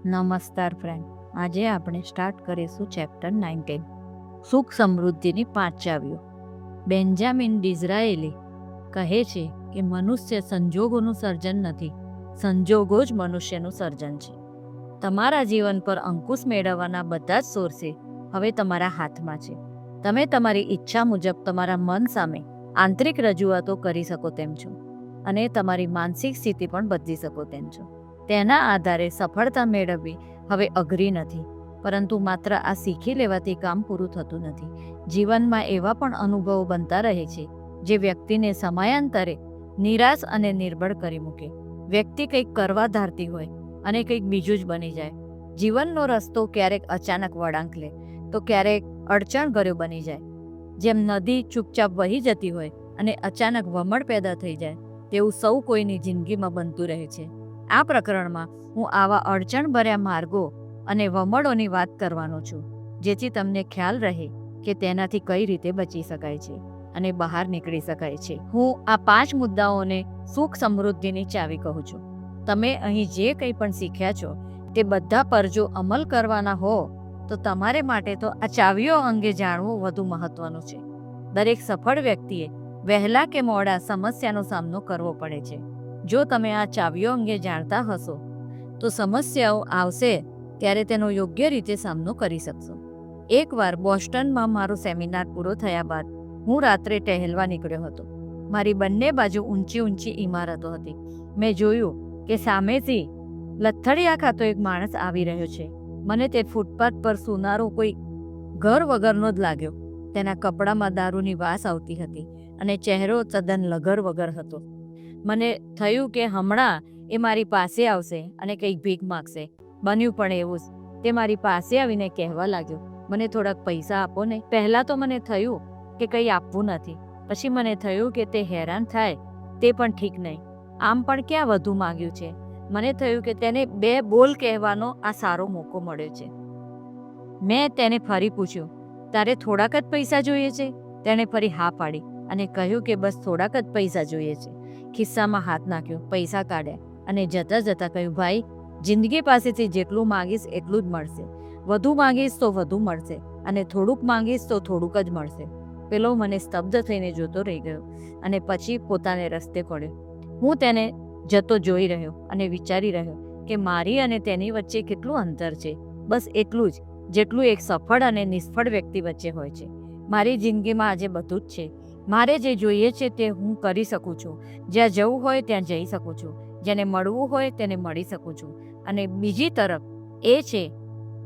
નમસ્કાર ફ્રેન્ડ, આજે આપણે સ્ટાર્ટ કરીશું ચેપ્ટર 19 સુખ સમૃદ્ધિની 5 ચાવીઓ. બેન્જામિન ડિઝરાએલી કહે છે કે મનુષ્ય સંજોગોનું સર્જન નથી, સંજોગો જ મનુષ્યનું સર્જન છે. તમારા જીવન પર અંકુશ મેળવવાના બધા જ સોર્સે હવે તમારા હાથમાં છે. તમે તમારી ઈચ્છા મુજબ તમારા મન સામે આંતરિક રજૂઆતો કરી શકો તેમ છો અને તમારી માનસિક સ્થિતિ પણ બદલી શકો તેમ છો. તેના આધારે સફળતા મેળવવી હવે અઘરી નથી, પરંતુ માત્ર આ શીખી લેવાથી કામ પૂરું થતું નથી. જીવનમાં એવા પણ અનુભવો બનતા રહે છે જે વ્યક્તિને સમયાંતરે નિરાશ અને નિર્બળ કરી મૂકે. વ્યક્તિ કંઈક કરવા ધારતી હોય અને કંઈક બીજું જ બની જાય. જીવનનો રસ્તો ક્યારેક અચાનક વળાંક લે તો ક્યારેક અડચણભર્યો બની જાય. જેમ નદી ચૂપચાપ વહી જતી હોય અને અચાનક વમળ પેદા થઈ જાય, તેવું સૌ કોઈની જિંદગીમાં બનતું રહે છે. આ પ્રકરણમાં હું આવા અડચણભર્યા માર્ગો અને વમળોની વાત કરવાનો છું, જેથી તમને ખ્યાલ રહે કે તેનાથી કઈ રીતે બચી શકાય છે અને બહાર નીકળી શકાય છે. હું આ 5 મુદ્દાઓને સુખ સમૃદ્ધિની ચાવી કહું છું. તમે અહીં જે કંઈ પણ શીખ્યા છો તે બધા પર જો અમલ કરવાના હો તો તમારે માટે તો આ ચાવીઓ અંગે જાણવું વધુ મહત્વનું છે. દરેક સફળ વ્યક્તિએ વહેલા કે મોડા સમસ્યાનો સામનો કરવો પડે છે. જો તમે આ ચાવીઓ અંગે જાણતા હશો તો સમસ્યાઓ આવશે ત્યારે તેનો યોગ્ય રીતે સામનો કરી શકશો. એકવાર બોસ્ટનમાં મારો સેમિનાર પૂરો થયા બાદ હું રાત્રે ટહેલવા નીકળ્યો હતો. મારી બંને બાજુ ઊંચી ઊંચી ઇમારતો હતી. મેં જોયું કે સામેથી લથડિયા ખાતો એક માણસ આવી રહ્યો છે. મને તે ફૂટપાથ પર સૂનારો કોઈ ઘર વગરનો જ લાગ્યો. તેના કપડામાં દારૂની વાસ આવતી હતી અને ચહેરો તદ્દન લગર વગર હતો. મને થયું કે હમણાં એ મારી પાસે આવશે અને કંઈક ભીખ માગશે. બન્યું પણ એવું જ. તે મારી પાસે આવીને કહેવા લાગ્યો, મને થોડાક પૈસા આપો ને. પહેલાં તો મને થયું કે કંઈ આપવું નથી. પછી મને થયું કે તે હેરાન થાય તે પણ ઠીક નહીં. આમ પણ ક્યાં વધુ માંગ્યું છે. મને થયું કે તેને 2 બોલ કહેવાનો આ સારો મોકો મળ્યો છે. મેં તેને ફરી પૂછ્યું, તારે થોડાક જ પૈસા જોઈએ છે? તેણે ફરી હા પાડી અને કહ્યું કે બસ થોડાક જ પૈસા જોઈએ છે. ખિસ્સામાં હાથ નાખ્યો, પૈસા કાઢ્યા અને જતા જતા કહ્યું, ભાઈ, જિંદગી પાસેથી જેટલું માંગીશ એટલું જ મળશે. વધુ માંગીશ તો વધુ મળશે અને થોડુંક માંગીશ તો થોડુંક જ મળશે. પેલો મને સ્તબ્ધ થઈને જોતો રહી ગયો અને પછી પોતાને રસ્તે પડ્યો. હું તેને જતો જોઈ રહ્યો અને વિચારી રહ્યો કે મારી અને તેની વચ્ચે કેટલું અંતર છે. બસ એટલું જ જેટલું એક સફળ અને નિષ્ફળ વ્યક્તિ વચ્ચે હોય છે. મારી જિંદગીમાં આજે બધું જ છે. મારે જે જોઈએ છે તે હું કરી શકું છું. જ્યાં જવું હોય ત્યાં જઈ શકું છું. જેને મળવું હોય તેને મળી શકું છું. અને બીજી તરફ એ છે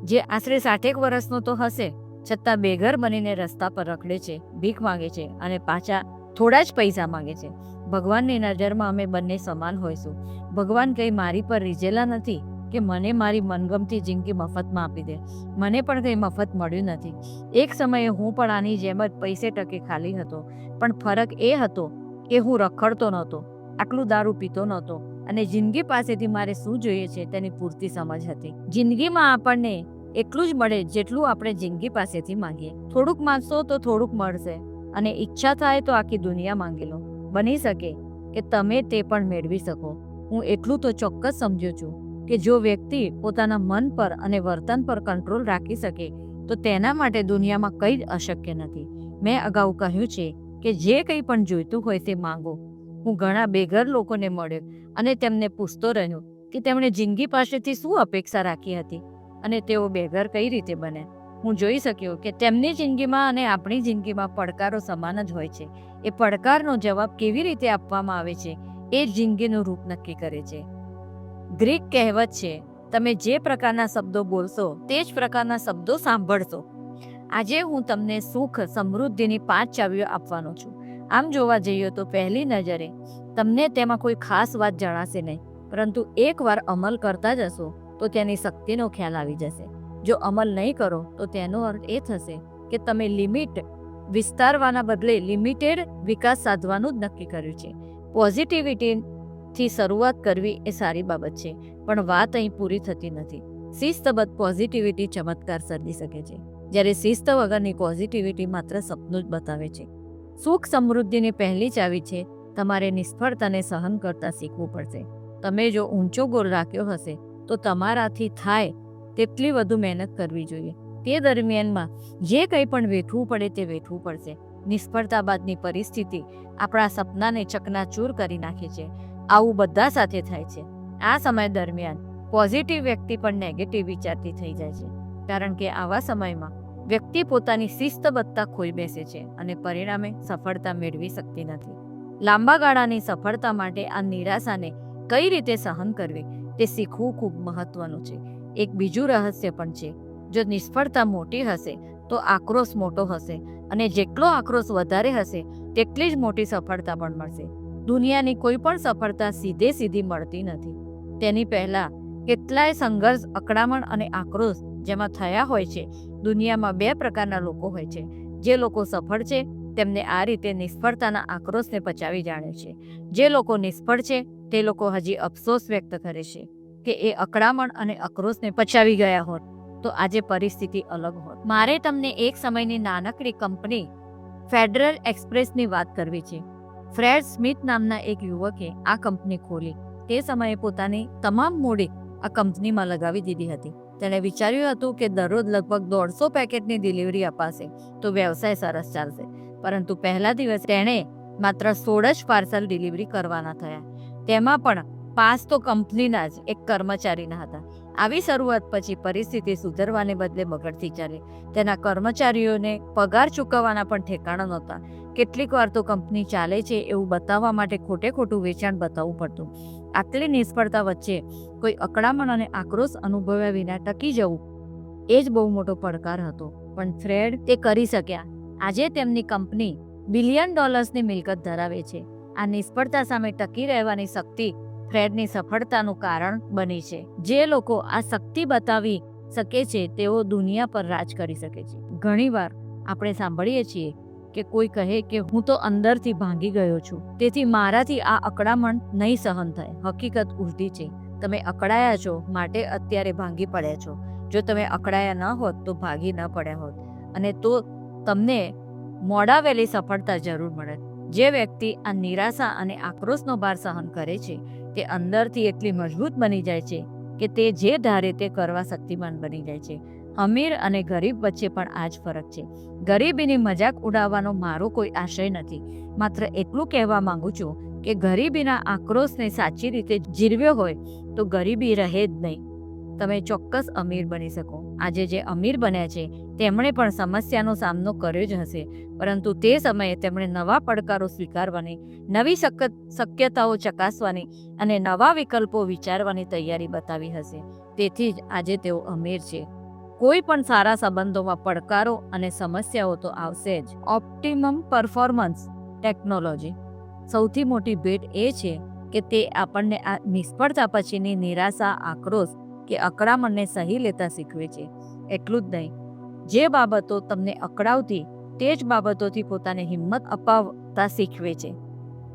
જે આશરે 60 વર્ષનો તો હશે, છતાં બેઘર બનીને રસ્તા પર રખડે છે, ભીખ માંગે છે અને પાછા થોડા જ પૈસા માંગે છે. ભગવાનની નજરમાં અમે બંને સમાન હોઈશું. ભગવાન કંઈ મારી પર રીઝેલા નથી કે મને મારી મનગમતી જિંદગી મફતમાં આપી દે. મને પણ કંઈ મફત મળ્યું નથી. એક સમયે હું પણ આની જેમ જ પૈસે ટકે ખાલી હતો, પણ ફરક એ હતો કે હું રખડતો નહોતો, આટલું દારૂ પીતો નહોતો અને જિંદગી પાસેથી મારે શું જોઈએ છે તેની પૂરતી સમજ હતી. જિંદગીમાં આપણને એટલું જ મળે જેટલું આપણે જિંદગી પાસેથી માંગીએ. થોડુંક માંગશો તો થોડુંક મળશે અને ઈચ્છા થાય તો આખી દુનિયા માંગી લો. બની શકે કે તમે તે પણ મેળવી શકો. હું એટલું તો ચોક્કસ સમજું છું કે જો વ્યક્તિ પોતાના મન પર અને વર્તન પર કંટ્રોલ રાખી શકે તો તેના માટે દુનિયામાં કંઈ જ અશક્ય નથી. મેં અગાઉ કહ્યું છે કે જે કંઈ પણ જોઈતું હોય તે માંગો. હું ઘણા બેઘર લોકોને મળ્યો અને તેમને પૂછતો રહ્યો કે તેમણે જિંદગી પાસેથી શું અપેક્ષા રાખી હતી અને તેઓ બેઘર કઈ રીતે બન્યા. હું જોઈ શક્યો કે તેમની જિંદગીમાં અને આપણી જિંદગીમાં પડકારો સમાન જ હોય છે. એ પડકારનો જવાબ કેવી રીતે આપવામાં આવે છે એ જ જિંદગીનું રૂપ નક્કી કરે છે. ગ્રીક કહેવત છે, તમે જે પ્રકારના શબ્દો બોલશો તે જ પ્રકારના શબ્દો સાંભળશો. આજે હું તમને સુખ સમૃદ્ધિની 5 ચાવીઓ આપવાનો છું. આમ જોવા જઈએ તો પહેલી નજરે તમને તેમાં કોઈ ખાસ વાત જણાશે નહીં, પરંતુ એકવાર અમલ કરતા જશો તો તેની શક્તિનો ખ્યાલ આવી જશે. જો અમલ નહીં કરો તો તેનો અર્થ એ થશે કે તમે લિમિટ વિસ્તારવાના બદલે લિમિટેડ વિકાસ સાધવાનું જ નક્કી કર્યું છે. પોઝિટિવિટીથી શરૂઆત કરવી એ સારી બાબત છે, પણ વાત અહીં પૂરી થતી નથી. શિસ્તબદ્ધ પોઝિટિવિટી ચમત્કાર સર્જી શકે છે, જ્યારે શિસ્ત વગરની પોઝિટિવિટી માત્ર સપનું જ બતાવે છે. સુખ સમૃદ્ધિની પહેલી ચાવી છે, તમારે નિષ્ફળતાને સહન કરતા શીખવું પડશે. તમે જો ઊંચો ગોલ રાખ્યો હશે તો તમારાથી થાય તેટલી વધુ મહેનત કરવી જોઈએ. તે દરમિયાનમાં જે કંઈ પણ વેઠવું પડે તે વેઠવું પડશે. નિષ્ફળતા બાદની પરિસ્થિતિ આપણા સપનાને ચકનાચૂર કરી નાખે છે. આવું બધા સાથે થાય છે. આ સમય દરમિયાન પોઝિટિવ વ્યક્તિ પણ નેગેટિવ વિચારતી થઈ જાય છે, કારણ કે આવા સમયમાં વ્યક્તિ પોતાની શિસ્તબદ્ધતા ખોઈ બેસે છે અને પરિણામે સફળતા મેળવી શકતી નથી. લાંબા ગાળાની સફળતા માટે આ નિરાશાને કઈ રીતે સહન કરવી તે શીખવું ખૂબ મહત્વનું છે. એક બીજું રહસ્ય પણ છે. જો નિષ્ફળતા મોટી હશે તો આક્રોશ મોટો હશે, અને જેટલો આક્રોશ વધારે હશે તેટલી જ મોટી સફળતા પણ મળશે. દુનિયાની કોઈ પણ સફળતા સીધી મળતી નથી. તેની પહેલા કેટલાય સંઘર્ષ, અકળામણ અને આક્રોશ જેમાં થયા હોય છે. દુનિયામાં બે પ્રકારના લોકો હોય છે. જે લોકો સફળ છે તેમને આ રીતે નિષ્ફળતાના આક્રોશને પચાવી જાણે છે. જે લોકો નિષ્ફળ છે તે લોકો હજી અફસોસ વ્યક્ત કરે છે કે એ અકળામણ અને આક્રોશને પચાવી ગયા હોત તો આજે પરિસ્થિતિ અલગ હોત. મારે તમને એક સમયની નાનકડી કંપની ફેડરલ એક્સપ્રેસની વાત કરવી છે. ફ્રેડ સ્મિથ નામના એક યુવકે આ કંપની ખોલી. તે સમયે પોતાની તમામ મૂડી આ કંપનીમાં લગાવી દીધી હતી. તેણે વિચાર્યું હતું કે દરરોજ લગભગ 150 પેકેટની ડિલિવરી અપાશે તો વ્યવસાય સરસ ચાલશે. પરંતુ પહેલા દિવસે તેણે માત્ર 16 જ પાર્સલ ડિલિવરી કરવાના થયા. તેમાં પણ 5 તો કંપનીના જ એક કર્મચારીના હતા. આવી શરૂઆત પછી પરિસ્થિતિ સુધરવાને બદલે બગડતી ચાલી. તેના કર્મચારીઓને પગાર ચૂકવવાના પણ ઠેકાણા નહોતા. કેટલીક વાર તો કંપની ચાલે છે એવું બતાવવા માટે ખોટું વેચાણ બતાવવું પડતું. આટલી નિષ્ફળતા વચ્ચે કોઈ અકળામણ અને આક્રોશ અનુભવ્યા વિના ટકી જવું એ જ બહુ મોટો પડકાર હતો. પણ ફ્રેડ તે કરી શક્યા. આજે તેમની કંપની $બિલિયન ની મિલકત ધરાવે છે. આ નિષ્ફળતા સામે ટકી રહેવાની શક્તિ ફ્રેડની સફળતાનું કારણ બની છે. જે લોકો આ શક્તિ બતાવી શકે છે તેઓ દુનિયા પર રાજ કરી શકે છે. ઘણીવાર આપણે સાંભળીએ છીએ કે કોઈ કહે કે હું તો અંદરથી ભાંગી ગયો છું, તેથી મારાથી આ અકળામણ નહીં સહન થાય. હકીકત ઉલટી છે. તમે અકળાયા છો માટે અત્યારે ભાંગી પડ્યા છો. જો તમે અકળાયા ન હોત તો ભાગી ન પડ્યા હોત, અને તો તમને મોડા વહેલી સફળતા જરૂર મળે. જે વ્યક્તિ આ નિરાશા અને આક્રોશનો ભાર સહન કરે છે તે અંદરથી એટલી મજબૂત બની જાય છે કે તે જે ધારે તે કરવા શક્તિમાન બની જાય છે. અમીર અને ગરીબ વચ્ચે પણ આ જ ફરક છે. ગરીબીની મજાક ઉડાવવાનો મારો કોઈ આશય નથી. માત્ર એટલું કહેવા માંગુ છું કે ગરીબીના આક્રોશને સાચી રીતે જીરવ્યો હોય તો ગરીબી રહે જ નહીં. તમે ચોક્કસ અમીર બની શકો. આજે જે અમીર બન્યા છે તેમણે પણ સમસ્યાનો સામનો કર્યો જ હશે, પરંતુ તે સમયે તેમણે નવા પડકારો સ્વીકારવાની, નવી શક્યતાઓ ચકાસવાની અને નવા વિકલ્પો વિચારવાની તૈયારી બતાવી હશે. તેથી જ આજે તેઓ અમીર છે. કોઈ પણ સારા સંબંધોમાં પડકારો અને સમસ્યાઓ તો આવશે જ. ઓપ્ટિમમ પરફોર્મન્સ ટેકનોલોજી સૌથી મોટી ભેટ એ છે કે તે આપણને આ નિષ્ફળતા પછીની નિરાશા, આક્રોશ કે અકળામણને સહી લેતા શીખવે છે. એટલું જ નહીં, જે બાબતો તમને અકળાવતી તે જ બાબતોથી પોતાને હિંમત અપાવતા શીખવે છે.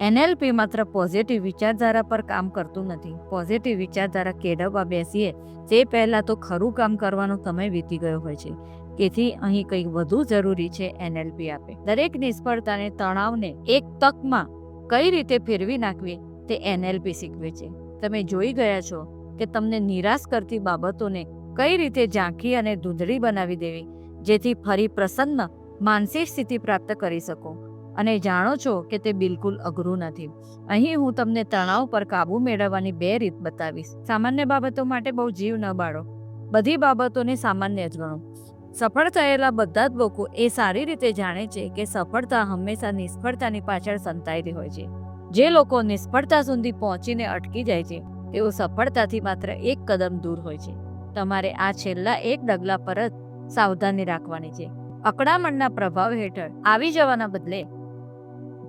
NLP માત્ર પોઝિટિવ વિચારધારા પર કામ કરતું નથી. પોઝિટિવ વિચારધારા કેળવવા બેસીએ તે પહેલાં તો ખરું કામ કરવાનો સમય વીતી ગયો હોય છે. તેથી અહીં કંઈક વધુ જરૂરી છે. NLP આપે દરેક નિષ્ફળતાને, તણાવને એક તકમાં કઈ રીતે ફેરવી નાખવી તે NLP શીખવે છે. તમે જોઈ ગયા છો કે તમને નિરાશ કરતી બાબતોને કઈ રીતે ઝાંખી અને ધૂંધળી બનાવી દેવી, જેથી ફરી પ્રસન્ન માનસિક સ્થિતિ પ્રાપ્ત કરી શકો. અને જાણો છો કે તે બિલકુલ અઘરું નથી. અહીં હું તમને તણાવ પર કાબૂ મેળવવાની 2 રીત બતાવીશ. સામાન્ય બાબતો માટે બહુ જીવ ન બાળો. બધી બાબતોને સામાન્ય જ ગણો. સફળ થયેલા બધા જ લોકો એ સારી રીતે જાણે છે કે સફળતા હંમેશા નિષ્ફળતાની પાછળ સંતાયેલી હોય છે. જે લોકો નિષ્ફળતા સુધી પહોંચીને અટકી જાય છે તેઓ સફળતાથી માત્ર એક કદમ દૂર હોય છે. તમારે આ છેલ્લા એક ડગલા પર જ સાવધાની રાખવાની છે. અકળામણના પ્રભાવ હેઠળ આવી જવાના બદલે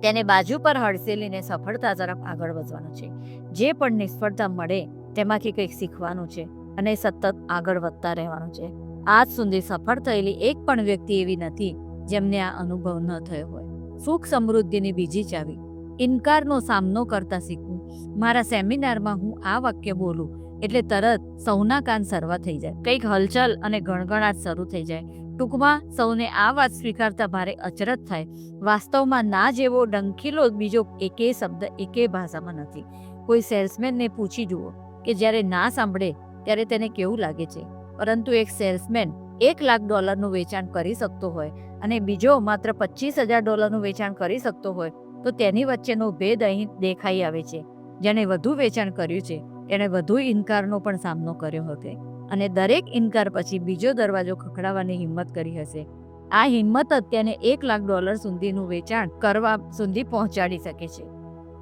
તેને બાજુ પર હડસેલીને સફળતા તરફ આગળ વધવાનું છે. જે પણ નિષ્ફળતા મળે તેમાંથી કંઈક શીખવાનું છે અને સતત આગળ વધતા રહેવાનું છે. આજ સુધી સફળ થયેલી એક પણ વ્યક્તિ એવી નથી જેમને આ અનુભવ ન થયો હોય. સુખ સમૃદ્ધિની બીજી ચાવી ઇનકારનો સામનો કરતા શીખવું. મારા સેમિનારમાં હું આ વાક્ય બોલું એટલે તરત સૌના કાન સરવા થઈ જાય, કંઈક હલચલ અને ગણગણાટ શરૂ થઈ જાય. ટૂંકમાં સૌને આ વાત સ્વીકારતા ભારે અચરજ થાય. વાસ્તવમાં ના જેવો ડંખીલો બીજો એકેય શબ્દ એકેય ભાષામાં નથી. કોઈ સેલ્સમેનને પૂછી જુઓ કે જ્યારે ના સાંભળે ત્યારે તેને કેવું લાગે છે. પરંતુ એક સેલ્સમેન $1,00,000 વેચાણ કરી શકતો હોય અને બીજો માત્ર $25,000 વેચાણ કરી શકતો હોય તો તેની વચ્ચેનો ભેદ અહીં દેખાઈ આવે છે. જેણે વધુ વેચાણ કર્યું છે તેણે વધુ ઇનકારનો પણ સામનો કર્યો હતો અને દરેક ઇનકાર પછી બીજો દરવાજો ખખડાવવાની હિંમત કરી હશે. આ હિંમત જ તેને $1,00,000 સુધીનું વેચાણ કરવા સુધી પહોંચાડી શકે છે.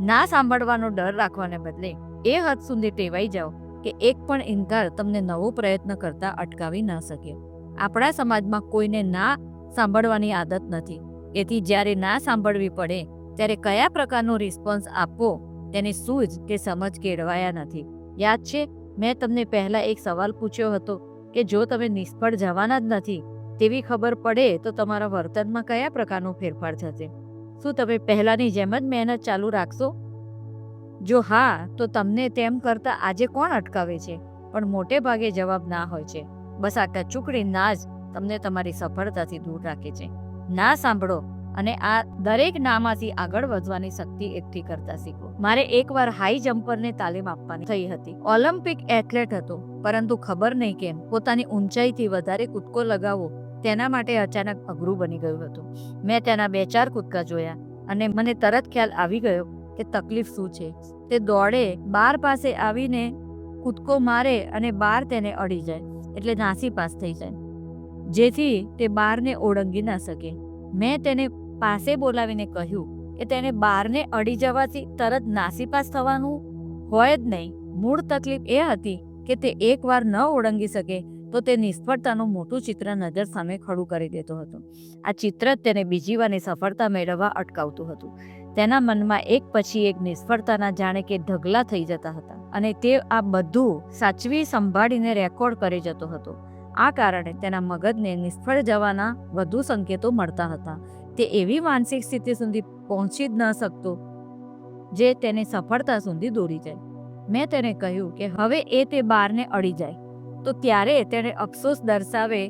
ના સાંભળવાનો ડર રાખવાને બદલે એ હદ સુધી ટેવાઈ જાઓ કે એક પણ ઇનકાર તમને નવો પ્રયત્ન કરતા અટકાવી ન શકે. આપણા સમાજમાં કોઈને ના સાંભળવાની આદત નથી. તેથી જ્યારે ના સાંભળવી પડે ત્યારે કયા પ્રકારનો રિસ્પોન્સ આપવો તેની સૂઝ કે સમજ કેળવાયા નથી. યાદ છે, મેં તમને પહેલા એક સવાલ પૂછ્યો હતો કે જો તમે નિષ્ફળ જવાના જ નથી તેવી ખબર પડે તો તમારા વર્તનમાં કયા પ્રકારનો ફેરફાર થશે? શું તમે પહેલાની જેમ જ મહેનત ચાલુ રાખશો? જો હા, તો તમને તેમ કરતા આજે કોણ અટકાવે છે? પણ મોટે ભાગે જવાબ ના હોય છે. બસ આ ટચુકડી ના જ તમને તમારી સફળતાથી દૂર રાખે છે. ના સાંભળો અને આ દરેક નામાંથી આગળ વધવાની શક્તિ એકઠી કરતા શીખો. મારે એકવાર હાઈ જમ્પરને તાલીમ આપવાની થઈ હતી. ઓલિમ્પિક એથ્લેટ હતો, પરંતુ ખબર નહીં કેમ પોતાની ઊંચાઈથી વધારે કૂદકો લગાવવો તેના માટે અચાનક અઘરું બની ગયું હતું. મેં તેના 2-4 કૂદકા જોયા અને મને તરત ખ્યાલ આવી ગયો કે તકલીફ શું છે. તે દોડે, બાર પાસે આવીને કૂદકો મારે અને બાર તેને અડી જાય એટલે નાસીપાસ થઈ જાય, જેથી તે બારને ઓળંગી ના શકે. મેં તેને પાસે બોલાવીને કહ્યું કે તેને બારને અડી જવાથી તરત નાસીપાસ થવાનું હોય જ નહીં. મૂળ તકલીફ એ હતી કે તે એકવાર ન ઓળંગી શકે તો તે નિષ્ફળતાનું મોટું ચિત્ર નજર સામે ખડું કરી દેતો હતો. આ ચિત્ર જ તેને બીજી વારની સફળતા મેળવવા અટકાવતું હતું. તેના મનમાં એક પછી એક નિષ્ફળતાના જાણે કે ઢગલા થઈ જતા હતા અને તે આ બધું સાચવી સંભાળીને રેકોર્ડ કરી જતો હતો. આ કારણે તેના મગજને નિષ્ફળ જવાના વધુ સંકેતો મળતા હતા. તે એવી માનસિક સ્થિતિ સુધી પહોંચી જ ન શકતો જે તેને સફળતા સુધી દોરી જાય. મેં તેને કહ્યું કે હવે એ તે બારને અડી જાય તો ત્યારે તેણે અફસોસ દર્શાવે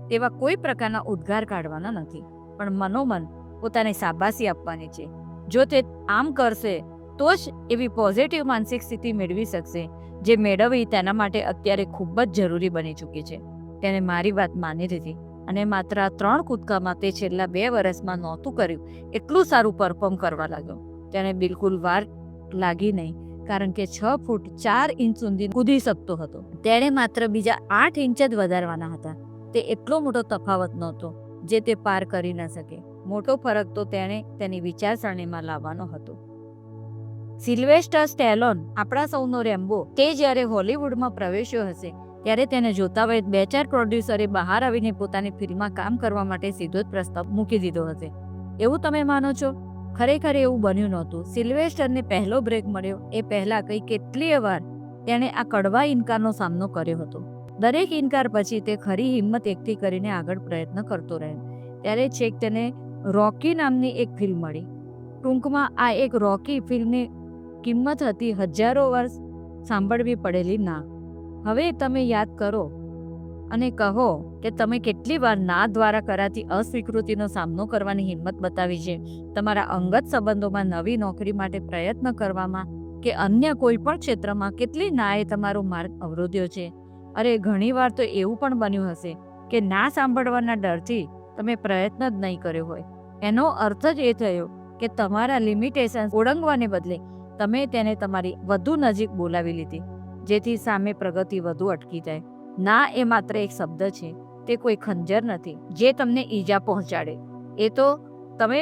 તેવા કોઈ પ્રકારના ઉદ્ગાર કાઢવાના નથી, પણ મનોમન પોતાને શાબાશી આપવાની છે. જો તે આમ કરશે તો જ એવી પોઝિટિવ માનસિક સ્થિતિ મેળવી શકશે જે મેળવવી તેના માટે અત્યારે ખૂબ જ જરૂરી બની ચૂકી છે. તેને મારી વાત માની લીધી અને માત્ર 3 કૂદકામાં તે છેલ્લા 2 વર્ષમાં નહોતું કર્યું એટલું સારું પરફોર્મ કરવા લાગ્યો. તેને બિલકુલ વાર લાગી નહીં, કારણ કે 6 ફૂટ 4 ઇંચ સુધી કૂદી શકતો હતો. તેણે માત્ર બીજા 8 ઇંચ જ વધારવાના હતા. તે એટલો મોટો તફાવત નહોતો જે તે પાર કરી ન શકે. મોટો ફરક તો તેણે તેની વિચારસરણીમાં લાવવાનો હતો. સિલ્વેસ્ટર સ્ટેલોન, આપણા સૌનો રેમ્બો, તે જ્યારે હોલિવૂડમાં પ્રવેશ્યો હશે ત્યારે તેને જોતા વખતે 2-4 પ્રોડ્યુસરે બહાર આવીને પોતાની ફિલ્મમાં કામ કરવા માટે સીધો જ પ્રસ્તાવ મૂકી દીધો હશે. એવું તમે માનો છો? ખરેખર એવું બન્યું નહોતું. સિલ્વેસ્ટરને પહેલો બ્રેક મળ્યો એ પહેલા કેટલીય વાર તેણે આ કડવા ઇનકારનો સામનો કર્યો હતો. દરેક ઇનકાર પછી તે ખરી હિંમત એકઠી કરીને આગળ પ્રયત્ન કરતો રહ્યો. ત્યારે છેક તેને રોકી નામની એક ફિલ્મ મળી. ટૂંકમાં આ એક રોકી ફિલ્મની કિંમત હતી હજારો વર્ષ સાંભળવી પડેલી ના. હવે તમે યાદ કરો અને કહો કે તમે કેટલી વાર ના દ્વારા કરાતી અસ્વીકૃતિનો સામનો કરવાની હિંમત બતાવી છે. તમારા અંગત સંબંધોમાં, નવી નોકરી માટે પ્રયત્ન કરવામાં કે અન્ય કોઈ પણ ક્ષેત્રમાં કેટલી નાએ તમારો માર્ગ અવરોધ્યો છે. અરે ઘણીવાર તો એવું પણ બન્યું હશે કે ના સાંભળવાના ડરથી તમે પ્રયત્ન જ નહીં કર્યો હોય. એનો અર્થ જ એ થયો કે તમારા લિમિટેશન ઓળંગવાને બદલે તમે તેને તમારી વધુ નજીક બોલાવી લીધી, જેથી સામે પ્રગતિ વધુ અટકી જાય. ના એ માત્ર એક શબ્દ છે, તે કોઈ ખંજર નથી જે તમને ઈજા પહોંચાડે. એ તો તમે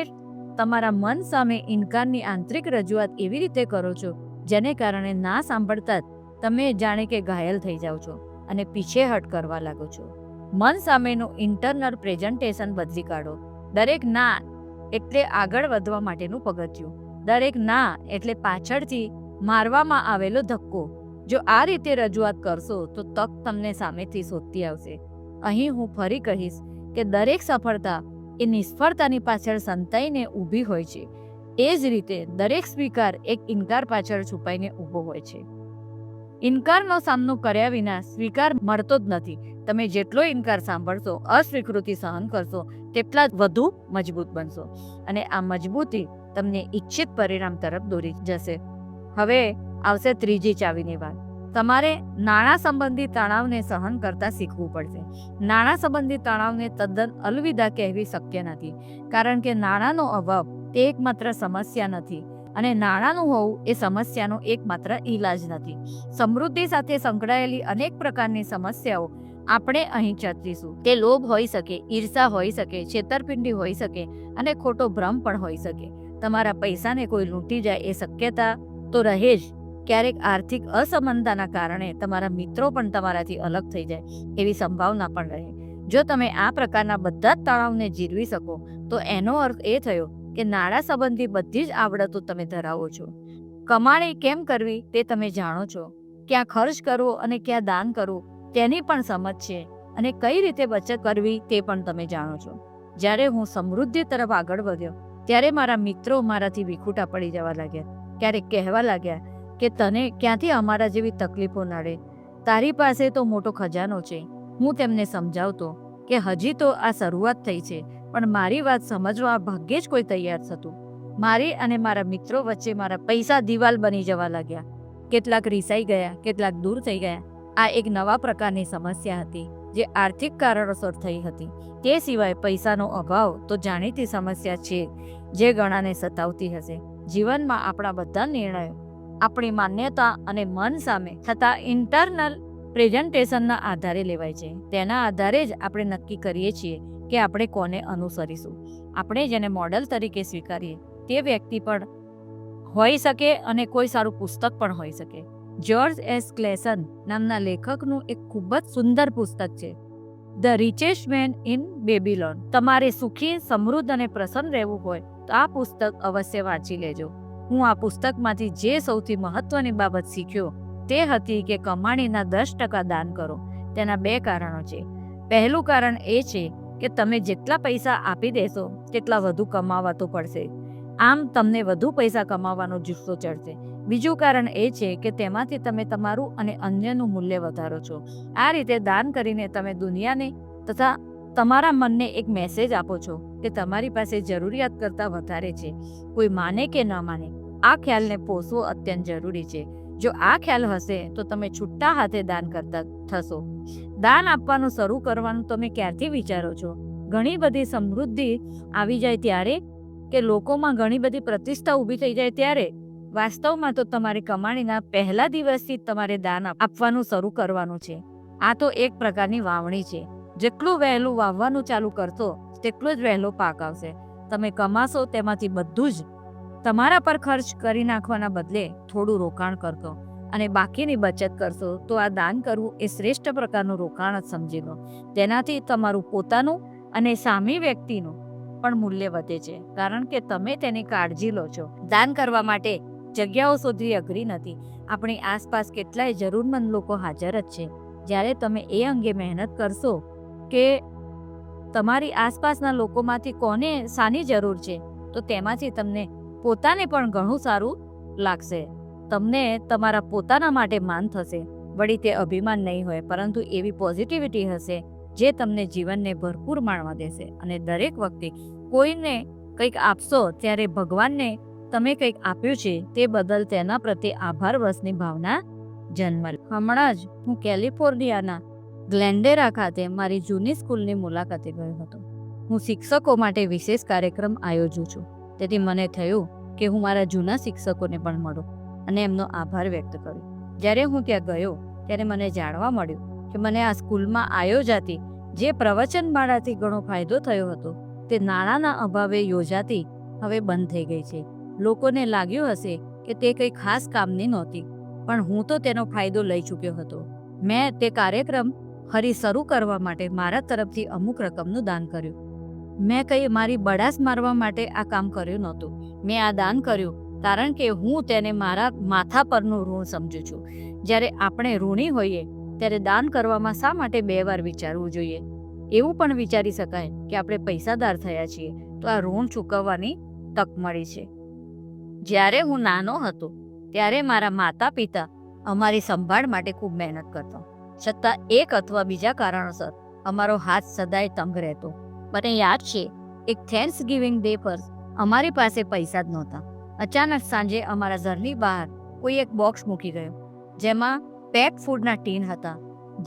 તમારા મન સામે ઇનકારની આંતરિક રજૂઆત એવી રીતે કરો છો જેને કારણે ના સાંભળતા જ તમે જાણે કે ઘાયલ થઈ જાઓ છો અને પીછેહટ કરવા લાગો છો. મન સામેનું ઇન્ટરનલ પ્રેઝન્ટેશન બદલી કાઢો. દરેક ના એટલે આગળ વધવા માટેનું પગથિયું. દરેક ના એટલે પાછળથી મારવામાં આવેલો ધક્કો. જો આ રીતે રજૂઆત કરશો તો તક તમને સામેથી શોધતી આવશે. અહીં હું ફરી કહીશ કે દરેક સફળતા એ નિષ્ફળતાની પાછળ સંતાઈને ઊભી હોય છે. એ જ રીતે દરેક સ્વીકાર એક ઇનકાર પાછળ છુપાઈને ઊભો હોય છે. ઇનકારનો સામનો કર્યા વિના સ્વીકાર મળતો જ નથી. તમે જેટલો ઇનકાર સાંભળશો, અસ્વીકૃતિ સહન કરશો, તેટલા વધુ મજબૂત બનશો અને આ મજબૂતી તમને ઈચ્છિત પરિણામ તરફ દોરી જશે. હવે આવશે ત્રીજી ચાવીની વાત. તમારે નાણાં સંબંધી તણાવને સહન કરતા શીખવું પડશે. નાણાં સંબંધી તણાવને તદ્દન અલવિદા કહેવી શક્ય નથી, કારણ કે નાણાંનો અભાવ તે એકમાત્ર સમસ્યા નથી અને નાણાંનું હોવું એ સમસ્યાનો એકમાત્ર ઈલાજ નથી. સમૃદ્ધિ સાથે સંકળાયેલી અનેક પ્રકારની સમસ્યાઓ આપણે અહીં ચર્ચીશું. તે લોભ હોઈ શકે, ઈર્ષા હોઈ શકે, છેતરપિંડી હોઈ શકે અને ખોટો ભ્રમ પણ હોઈ શકે. તમારા પૈસાને કોઈ લૂંટી જાય એ શક્યતા તો રહે જ. ક્યારેક આર્થિક અસમાનતાના કારણે તમારા મિત્રો પણ તમારાથી અલગ થઈ જાય એવી સંભાવના પણ રહે. જો તમે આ પ્રકારના બધા જ તણાવને જીરવી શકો તો એનો અર્થ એ થયો કે નાણાં સંબંધી બધી જ આવડતો તમે ધરાવો છો. કમાણી કેમ કરવી તે તમે જાણો છો. ક્યાં ખર્ચ કરવો અને ક્યાં દાન કરવું તેની પણ સમજ છે અને કઈ રીતે બચત કરવી તે પણ તમે જાણો છો. જ્યારે હું સમૃદ્ધિ તરફ આગળ વધ્યો ત્યારે મારા મિત્રો મારાથી વિખૂટા પડી જવા લાગ્યા. ક્યારેક કહેવા લાગ્યા કે તને ક્યાંથી અમારા જેવી તકલીફો નડે, તારી પાસે તો મોટો ખજાનો છે. હું તેમને સમજાવતો કે હજી તો આ શરૂઆત થઈ છે, પણ મારી વાત સમજવા ભાગ્યે જ કોઈ તૈયાર થતું. મારી અને મારા મિત્રો વચ્ચે મારા પૈસા દિવાલ બની જવા લાગ્યા. કેટલાક રીસાઈ ગયા, કેટલાક દૂર થઈ ગયા. આ એક નવા પ્રકારની સમસ્યા હતી જે આર્થિક કારણોસર થઈ હતી. તે સિવાય પૈસાનો અભાવ તો જાણીતી સમસ્યા છે જે ઘણાને સતાવતી હશે. જીવનમાં આપણા બધા નિર્ણયો આપણી માન્યતા અને મન સામે થતા ઇન્ટરનલ પ્રેઝન્ટેશનના આધારે લેવાય છે. તેના આધારે જ આપણે નક્કી કરીએ છીએ કે આપણે કોને અનુસરીશું. આપણે જેને મોડલ તરીકે સ્વીકારીએ તે વ્યક્તિ પણ હોઈ શકે અને કોઈ સારું પુસ્તક પણ હોઈ શકે. જ્યોર્જ એસ ક્લેસન નામના લેખકનું એક ખૂબ જ સુંદર પુસ્તક છે, ધ રિચેસ્ટ મેન ઇન બેબીલોન. તમારે સુખી, સમૃદ્ધ અને પ્રસન્ન રહેવું હોય તો આ પુસ્તક અવશ્ય વાંચી લેજો. હું આ પુસ્તકમાંથી જે સૌથી મહત્વની બાબત શીખ્યો તે હતી કે કમાણીના 10% દાન કરો. તેના 2 કારણો છે. પહેલું કારણ એ છે કે તમે જેટલા પૈસા આપી દેશો તેટલા વધુ કમાવા તો પડશે. આમ તમને વધુ પૈસા કમાવાનો જુસ્સો ચડશે. બીજું કારણ એ છે કે તેમાંથી તમે તમારું અને અન્યનું મૂલ્ય વધારો છો. આ રીતે દાન કરીને તમે દુનિયાને તથા તમારા મનને એક મેસેજ આપો છો કે તમારી પાસે જરૂરિયાત કરતાં વધારે છે. કોઈ માને કે ન માને, આ ખ્યાલને પોષવો અત્યંત જરૂરી છે. જો આ ખ્યાલ હશે તો તમે છૂટા હાથે દાન કરતા થશો. દાન આપવાનું શરૂ કરવાનું તમે ક્યારથી વિચારો છો? ઘણી બધી સમૃદ્ધિ આવી જાય ત્યારે, કે લોકોમાં ઘણી બધી પ્રતિષ્ઠા ઊભી થઈ જાય ત્યારે? વાસ્તવમાં તો તમારી કમાણીના પહેલા દિવસથી જ તમારે દાન આપવાનું શરૂ કરવાનું છે. આ તો એક પ્રકારની વાવણી છે. જેટલું વહેલું વાવવાનું ચાલુ કરશો તેટલો જ વહેલો પાક આવશે. તમે કમાશો તેમાંથી બધું જ તમારા પર ખર્ચ કરી નાખવાના બદલે થોડું રોકાણ કરશો અને બાકીની બચત કરશો તો આ દાન કરવું એ શ્રેષ્ઠ પ્રકારનું રોકાણ જ સમજી લો. તેનાથી તમારું પોતાનું અને સામી વ્યક્તિનું પણ મૂલ્ય વધે છે, કારણ કે તમે તેની કાળજી લો છો. દાન કરવા માટે જગ્યાઓ શોધવી અઘરી નથી. આપણી આસપાસ કેટલાય જરૂરમંદ લોકો હાજર જ છે. જ્યારે તમે એ અંગે મહેનત કરશો કે તમારી આસપાસના લોકોમાંથી કોને શાની જરૂર છે, તો તેમાંથી તમને પોતાને પણ ઘણું સારું લાગશે. તમને તમારા પોતાના માટે માન થશે. વળી તે અભિમાન નહીં હોય, પરંતુ એવી પોઝિટિવિટી હશે જે તમને જીવનને ભરપૂર માણવા દેશે. અને દરેક વખતે કોઈને કંઈક આપશો ત્યારે ભગવાનને તમે કંઈક આપ્યું છે તે બદલ તેના પ્રત્યે આભાર વશની ભાવના જન્મ લે. હમણાં જ હું કેલિફોર્નિયાના ગ્લેન્ડેરા ખાતે મારી જૂની સ્કૂલની મુલાકાતે ગયો હતો. હું શિક્ષકો માટે વિશેષ કાર્યક્રમ આયોજું છું, તેથી મને થયું કે હું મારા જૂના શિક્ષકોને પણ મળું અને એમનો આભાર વ્યક્ત કરું. જ્યારે હું ત્યાં ગયો ત્યારે મને જાણવા મળ્યું કે મને આ સ્કૂલમાં આયોજાતી જે પ્રવચનમાળાથી ઘણો ફાયદો થયો હતો તે નાણાંના અભાવે યોજાતી હવે બંધ થઈ ગઈ છે. લોકોને લાગ્યું હશે કે તે કંઈ ખાસ કામની નહોતી, પણ હું તો તેનો ફાયદો લઈ ચૂક્યો હતો. મેં તે કાર્યક્રમ ફરી શરૂ કરવા માટે મારા તરફથી અમુક રકમનું દાન કર્યું. મેં કંઈ મારી બડાસ મારવા માટે આ કામ કર્યું નહોતું. મેં આ દાન કર્યું કારણ કે હું તેને મારા માથા પરનું ઋણ સમજું છું. જ્યારે આપણે ઋણી હોઈએ ત્યારે દાન કરવામાં શા માટે 2 વાર વિચારવું જોઈએ? એવું પણ વિચારી શકાય કે આપણે પૈસાદાર થયા છીએ તો આ ઋણ ચૂકવવાની તક મળી છે. જ્યારે હું નાનો હતો ત્યારે મારા માતા પિતા અમારી સંભાળ માટે ખૂબ મહેનત કરતા, છતાં એક અથવા બીજા કારણોસર અમારો હાથ સદાય તંગ રહેતો. મને યાદ છે, એક થેન્ક્સ ગિવિંગ ડે પર અમારી પાસે પૈસા જ નહોતા. અચાનક સાંજે અમારા ઘરની બહાર કોઈ એક બોક્સ મૂકી ગયો જેમાં પેક ફૂડના ટીન હતા.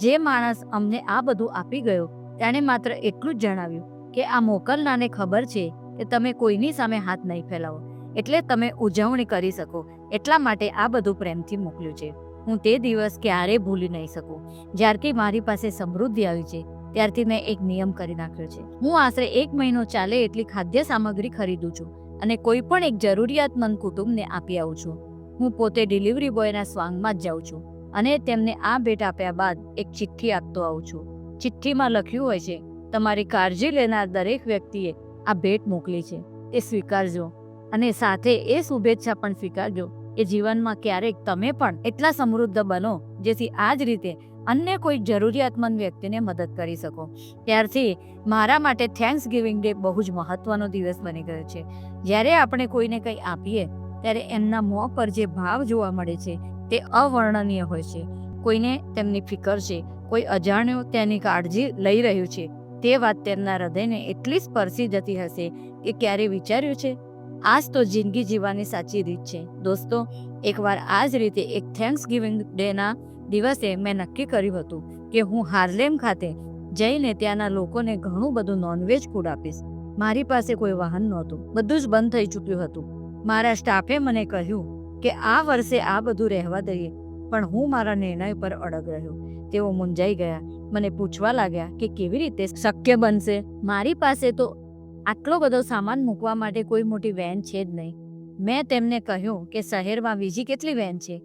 જે માણસ અમને આ બધું આપી ગયો તેણે માત્ર એટલું જ જણાવ્યું કે આ મોકલનારને ખબર છે કે તમે કોઈની સામે હાથ નહીં ફેલાવો, એટલે તમે ઉજવણી કરી શકો, એટલા માટે આ બધું પ્રેમથી મોકલ્યું છે. હું તે દિવસ ક્યારેય ભૂલી નહીં શકું. જ્યારથી મારી પાસે સમૃદ્ધિ આવી છે ત્યારથી મેં એક નિયમ કરી નાખ્યો છે. હું આશરે 1 મહિનો ચાલે એટલી ખાદ્ય સામગ્રી ખરીદું છું અને કોઈ પણ એક જરૂરિયાતમંદ કુટુંબને આપી આવું છું. હું પોતે ડિલિવરી બોયના સ્વાંગમાં જ જાઉં છું અને તેમને આ ભેટ આપ્યા બાદ એક ચિઠ્ઠી આપતો આવું છું. ચિઠ્ઠીમાં લખ્યું હોય છે, તમારી કાળજી લેનાર દરેક વ્યક્તિએ આ ભેટ મોકલી છે, તે સ્વીકારજો અને સાથે એ શુભેચ્છા પણ સ્વીકારજો કે જીવનમાં ક્યારેક તમે પણ એટલા સમૃદ્ધ બનો જેથી આ જ રીતે અન્ય કોઈ જરૂરિયાતમંદ વ્યક્તિને મદદ કરી શકો. ત્યારથી મારા માટે થેન્ક્સ ગિવિંગ ડે બહુ જ મહત્વનો દિવસ બની ગયો છે. જ્યારે આપણે કોઈને કંઈ આપીએ ત્યારે એમના મોં પર જે ભાવ જોવા મળે છે તે અવર્ણનીય હોય છે. કોઈને તેમની ફિકર છે, કોઈ અજાણ્યો તેની કાળજી લઈ રહ્યું છે, તે વાત તેમના હૃદયને એટલી સ્પર્શી જતી હશે કે ક્યારે વિચાર્યું છે? આ જ તો જિંદગી જીવવાની સાચી રીત છે. દોસ્તો, એકવાર આ જ રીતે એક થેન્ક્સ ગિવિંગ ડેના દિવસે મેં નક્કી કર્યું હતું કે હું હાર્લેમ ખાતે જઈને ત્યાંના લોકોને ઘણું બધું નોનવેજ ફૂડ આપીશ. મારી પાસે કોઈ વાહન નહોતું, બધું જ બંધ થઈ ચૂક્યું હતું. મારા સ્ટાફે મને કહ્યું કે આ વર્ષે આ બધું રહેવા દઈએ, પણ હું મારા નિર્ણય પર અડગ રહ્યો. તેઓ મૂંઝાઈ ગયા, મને પૂછવા લાગ્યા કે કેવી રીતે શક્ય બનશે. મારી પાસે તો આટલો બધો સામાન મૂકવા માટે કોઈ મોટી વેન છે જ નહીં. મેં તેમને કહ્યું કે શહેરમાં બીજી કેટલી વેન છે.